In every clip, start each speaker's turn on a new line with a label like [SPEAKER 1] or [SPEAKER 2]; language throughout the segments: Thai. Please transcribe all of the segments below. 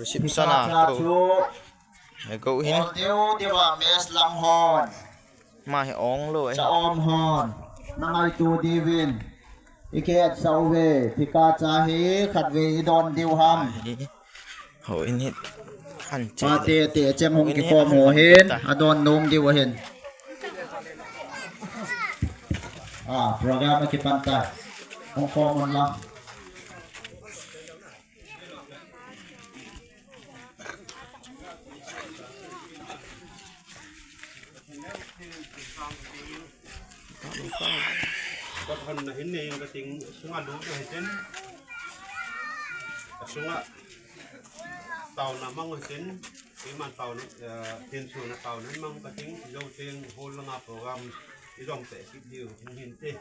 [SPEAKER 1] 10 sana tu ai go hin
[SPEAKER 2] tiêu tiêu wa mes lang hon
[SPEAKER 1] ma hi ong lo ai
[SPEAKER 2] sa om hon nangai tu divin iket sauve tika cha hi khat ve don diu ham
[SPEAKER 1] ho in hit han
[SPEAKER 2] pa te te cheng hong ki khom ho hen adon num diu hen program ki panta hong khom on la
[SPEAKER 3] ก็ทันเห็นเองก็สิงสุงาดูก็เห็นสุงาเต่าน่ะมั่งเห็นที่มันเต่านี่เห็นส่วนเต่านั้นมั่งก็สิงโยเตงโหลงาโปรแกรมที่ต้องแต่คิดเดียวเห็นเต้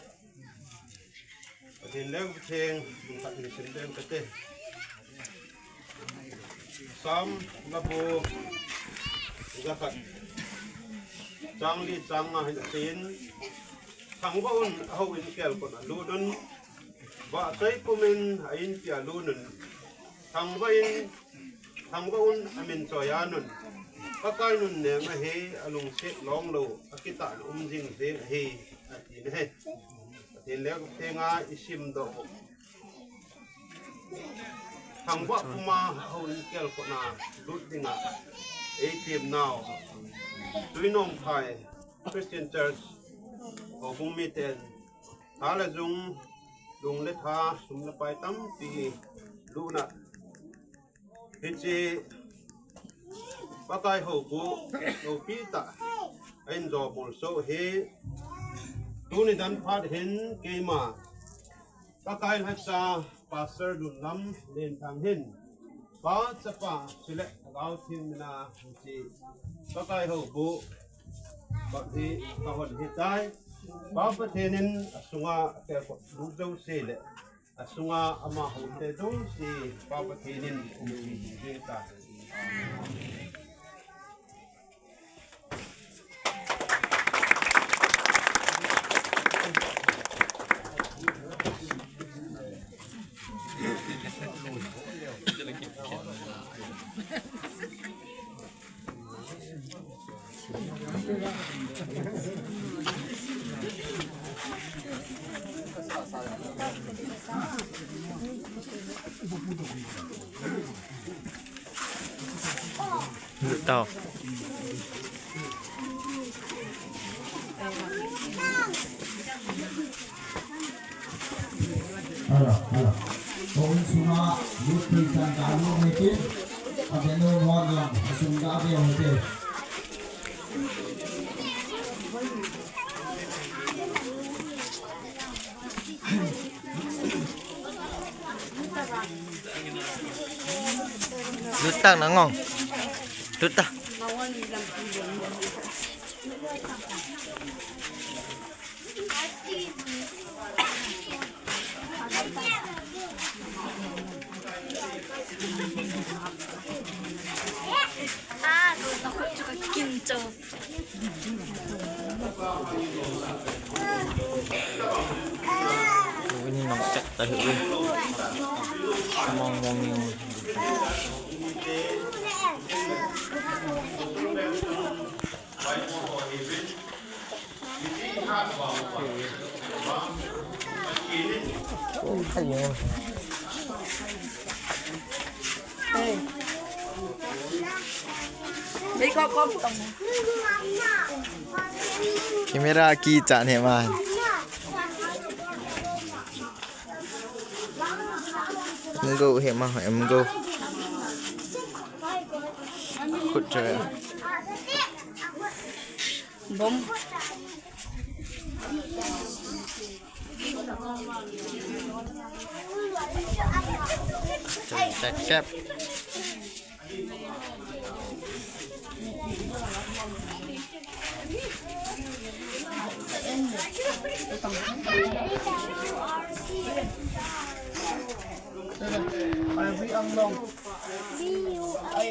[SPEAKER 3] เห็นแล้วเพลงมันก็ถึงสินเดิมก็เต้ซ้ำระบบก็กัดจังลีจังมาเห็นสินทางบ้านเขาอินเกลคนลูนันว่าใช้กุมินอินเกียลูนันทางบ้านอเมนซอยานุนก็กลายนุนเนี่ยมาเฮอลุงเสกลองโลกิตาลจิงเสกเฮทีนี้ทีแล้วเทงาอิชิมโดทางบ้านมาเขาอินเกลคนน่ะลุดดิ่งอ่ะทีมนาวตุยน้องไทยคริสเตียนเชิร์ชโอ้บุ้งมีเต็นหาละจุงลุงเล็กหาสุมละไปตั้มปีลูนัดฮิจิปากายหูกูโอปีตาเอ็นจอบุลโซเฮตูนิดันพาดเห็นเกมาปากายฮักษาปาเซอร์ดุนลำเล่นทางเห็นป้าจะป้าสิเล็กเราทิ้งนาฮิจิปากายหูกูบางทีเขาหันหิตายบางประเทศนั้นสุงาแก่คนดูเจ้าเสียเลยสุงาอามาหุ่นเจ้าเสียบางประเทศนั้นมีเรื่องต่าง
[SPEAKER 1] เต่า
[SPEAKER 2] Kung suma luti san kamu mungkin ada nomor yang sungguh ada yang mungkin.
[SPEAKER 1] Lutang nangong. Lutang.
[SPEAKER 4] Takut juga kinco.
[SPEAKER 1] Ini nong cek tahu ni. Mong ni. Hello.
[SPEAKER 4] Hey. Đây có tổng.
[SPEAKER 1] Kamera ki cak ni man. Go he ma em go. Kut je.
[SPEAKER 4] Bom.
[SPEAKER 1] Cek.
[SPEAKER 4] Arbi ang long. B-U-R-N-A-U-R